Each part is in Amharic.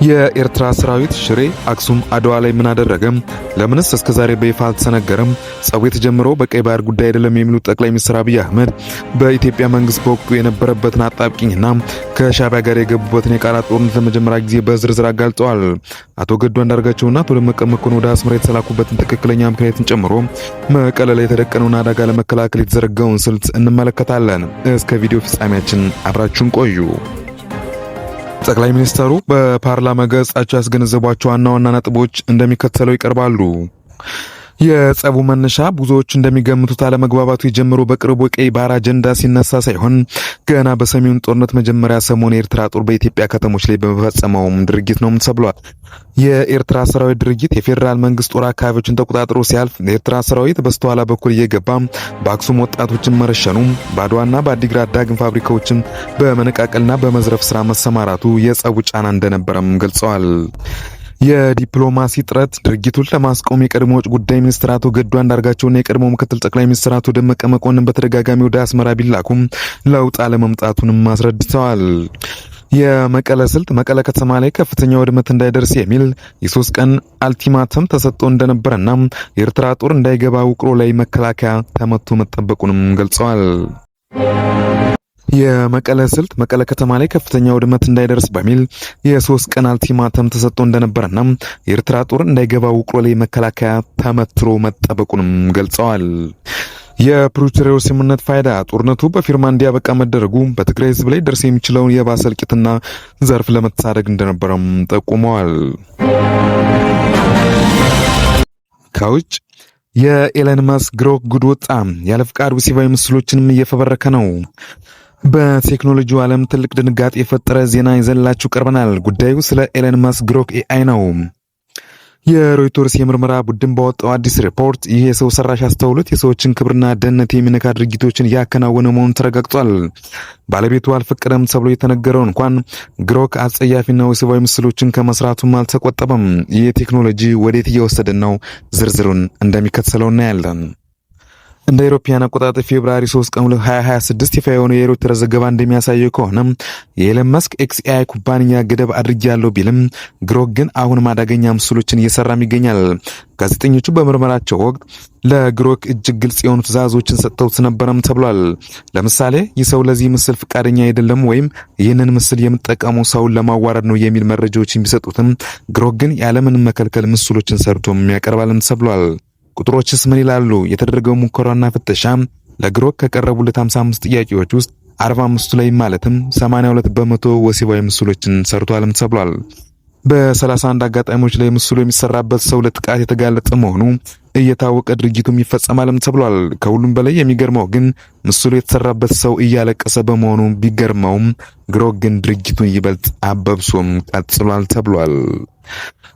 የኤርትራ ሰራዊት ሽሬ፣ አክሱም፣ አድዋ ላይ ምን አደረገም? ለምንስ እስከዛሬ በይፋ አልተሰነገረም? ጸቡ የተጀመረው በቀይ ባህር ጉዳይ አይደለም የሚሉት ጠቅላይ ሚኒስትር አብይ አህመድ በኢትዮጵያ መንግስት በወቅቱ የነበረበትን አጣብቂኝና ከሻዕቢያ ጋር የገቡበትን የቃላት ጦርነት ለመጀመሪያ ጊዜ በዝርዝር አጋልጠዋል። አቶ ገዱ አንዳርጋቸውና አቶ ደመቀ መኮንን ወደ አስመራ የተላኩበትን ትክክለኛ ምክንያትን ጨምሮ መቀለ ላይ የተደቀነውን አደጋ ለመከላከል የተዘረጋውን ስልት እንመለከታለን። እስከ ቪዲዮ ፍጻሜያችን አብራችሁን ቆዩ። ጠቅላይ ሚኒስትሩ በፓርላማ ገጻቸው ያስገነዘቧቸው ዋና ዋና ነጥቦች እንደሚከተለው ይቀርባሉ። የጸቡ መነሻ ብዙዎች እንደሚገምቱት አለመግባባቱ የጀመረው በቅርቡ የቀይ ባህር አጀንዳ ሲነሳ ሳይሆን ገና በሰሜኑ ጦርነት መጀመሪያ ሰሞን የኤርትራ ጦር በኢትዮጵያ ከተሞች ላይ በመፈጸመው ድርጊት ነው ተብሏል። የኤርትራ ሰራዊት ድርጊት የፌዴራል መንግስት ጦር አካባቢዎችን ተቆጣጥሮ ሲያልፍ የኤርትራ ሰራዊት በስተኋላ በኩል እየገባ በአክሱም ወጣቶችን መረሸኑ፣ በአድዋና በአዲግራት ዳግም ፋብሪካዎችን በመነቃቀልና በመዝረፍ ስራ መሰማራቱ የጸቡ ጫና እንደነበረም ገልጸዋል። የዲፕሎማሲ ጥረት ድርጊቱን ለማስቆም የቀድሞ ውጭ ጉዳይ ሚኒስትር አቶ ገዱ አንዳርጋቸውና የቀድሞ ምክትል ጠቅላይ ሚኒስትር አቶ ደመቀ መኮንን በተደጋጋሚ ወደ አስመራ ቢላኩም ለውጥ አለመምጣቱንም አስረድተዋል። የመቀለ ስልት መቀለ ከተማ ላይ ከፍተኛ ውድመት እንዳይደርስ የሚል የ3 ቀን አልቲማተም ተሰጥቶ እንደነበረና የኤርትራ ጦር እንዳይገባ ውቅሮ ላይ መከላከያ ተመቶ መጠበቁንም ገልጸዋል። የመቀለ ስልት መቀለ ከተማ ላይ ከፍተኛ ውድመት እንዳይደርስ በሚል የ3 ቀን አልቲማተም ተሰጥቶ እንደነበረና የኤርትራ ጦር እንዳይገባ ውቅሮ ላይ መከላከያ ተመትሮ መጠበቁንም ገልጸዋል። የፕሪቶሪያው ስምምነት ፋይዳ ጦርነቱ በፊርማ እንዲያበቃ መደረጉ በትግራይ ሕዝብ ላይ ደርስ የሚችለውን የባሰ እልቂትና ዘርፍ ለመታደግ እንደነበረም ጠቁመዋል። ከውጭ የኤለን መስክ ግሮክ ጉድ ወጣ። ያለ ፍቃድ ወሲባዊ ምስሎችንም እየፈበረከ ነው። በቴክኖሎጂው ዓለም ትልቅ ድንጋጤ የፈጠረ ዜና ይዘንላችሁ ቀርበናል። ጉዳዩ ስለ ኤለን መስክ ግሮክ ኤአይ ነው። የሮይተርስ የምርመራ ቡድን ባወጣው አዲስ ሪፖርት ይህ የሰው ሰራሽ አስተውሎት የሰዎችን ክብርና ደህንነት የሚነካ ድርጊቶችን እያከናወነ መሆኑን ተረጋግጧል። ባለቤቱ አልፈቀደም ተብሎ የተነገረው እንኳን ግሮክ አጸያፊና ወሲባዊ ምስሎችን ከመስራቱም አልተቆጠበም። ይህ ቴክኖሎጂ ወዴት እየወሰደን ነው? ዝርዝሩን እንደሚከተለው እናያለን። እንደ አውሮፓውያን አቆጣጠር ፌብሩዋሪ 3 ቀን 2026 ይፋ የሆነው የሮይተርስ ዘገባ እንደሚያሳየው ከሆነ የኤለን መስክ ኤክስኤአይ ኩባንያ ገደብ አድርጌያለሁ ቢልም ግሮክ ግን አሁንም አደገኛ ምስሎችን እየሰራም ይገኛል። ጋዜጠኞቹ በምርመራቸው ወቅት ለግሮክ እጅግ ግልጽ የሆኑ ትዕዛዞችን ሰጥተውት ነበረም ተብሏል። ለምሳሌ ይህ ሰው ለዚህ ምስል ፍቃደኛ አይደለም ወይም ይህንን ምስል የምጠቀመው ሰውን ለማዋረድ ነው የሚል መረጃዎችን ቢሰጡትም ግሮክ ግን ያለምንም መከልከል ምስሎችን ሰርቶም ያቀርባልም ተብሏል። ቁጥሮችስ ምን ይላሉ? የተደረገው ሙከራና ፍተሻ ለግሮክ ከቀረቡለት 55 ጥያቄዎች ውስጥ 45 ላይ ማለትም 82 በመቶ ወሲባዊ ምስሎችን ሰርቷልም ተብሏል። በ31 አጋጣሚዎች ላይ ምስሉ የሚሰራበት ሰው ለጥቃት የተጋለጠ መሆኑ እየታወቀ ድርጊቱም ይፈጸማልም ተብሏል። ከሁሉም በላይ የሚገርመው ግን ምስሉ የተሰራበት ሰው እያለቀሰ በመሆኑ ቢገርመውም ግሮክ ግን ድርጊቱን ይበልጥ አበብሶም ቀጥሏል ተብሏል።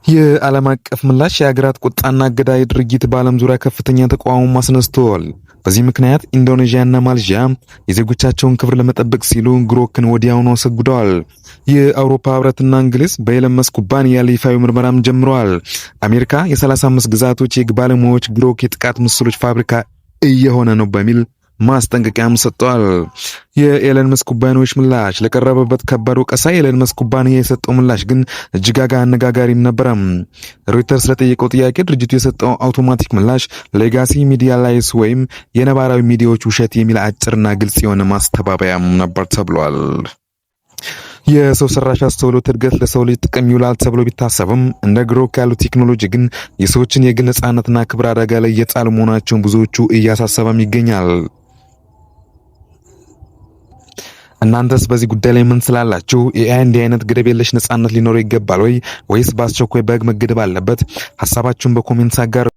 የዓለም አቀፍ ምላሽ የሀገራት ቁጣና አገዳይ ድርጊት በዓለም ዙሪያ ከፍተኛ ተቃውሞ አስነስተዋል። በዚህ ምክንያት ኢንዶኔዥያና ማሌዥያ የዜጎቻቸውን ክብር ለመጠበቅ ሲሉ ግሮክን ወዲያውኑ አሰጉደዋል። የአውሮፓ ህብረትና እንግሊዝ በኤለን መስክ ኩባንያ ላይ ይፋዊ ምርመራም ጀምረዋል። አሜሪካ የ35 ግዛቶች የህግ ባለሙያዎች ግሮክ የጥቃት ምስሎች ፋብሪካ እየሆነ ነው በሚል ማስጠንቀቂያም ሰጥቷል። የኤለን መስክ ኩባንያዎች ምላሽ ለቀረበበት ከባድ ወቀሳ የኤለን መስክ ኩባንያ የሰጠው ምላሽ ግን እጅግ አነጋጋሪም ነበረ። ሮይተርስ ለጠየቀው ጥያቄ ድርጅቱ የሰጠው አውቶማቲክ ምላሽ ሌጋሲ ሚዲያ ላይስ ወይም የነባራዊ ሚዲያዎች ውሸት የሚል አጭርና ግልጽ የሆነ ማስተባበያም ነበር ተብሏል። የሰው ሰራሽ አስተውሎት እድገት ለሰው ልጅ ጥቅም ይውላል ተብሎ ቢታሰብም እንደ ግሮክ ያሉ ቴክኖሎጂ ግን የሰዎችን የግል ነጻነትና ክብር አደጋ ላይ እየጣሉ መሆናቸውን ብዙዎቹ እያሳሰበም ይገኛል። እናንተስ በዚህ ጉዳይ ላይ ምን ስላላችሁ? ኤአይ እንዲህ አይነት ገደብ የለሽ ነጻነት ሊኖረው ይገባል ወይስ በአስቸኳይ በህግ መገደብ አለበት? ሐሳባችሁን በኮሜንት አጋሩ።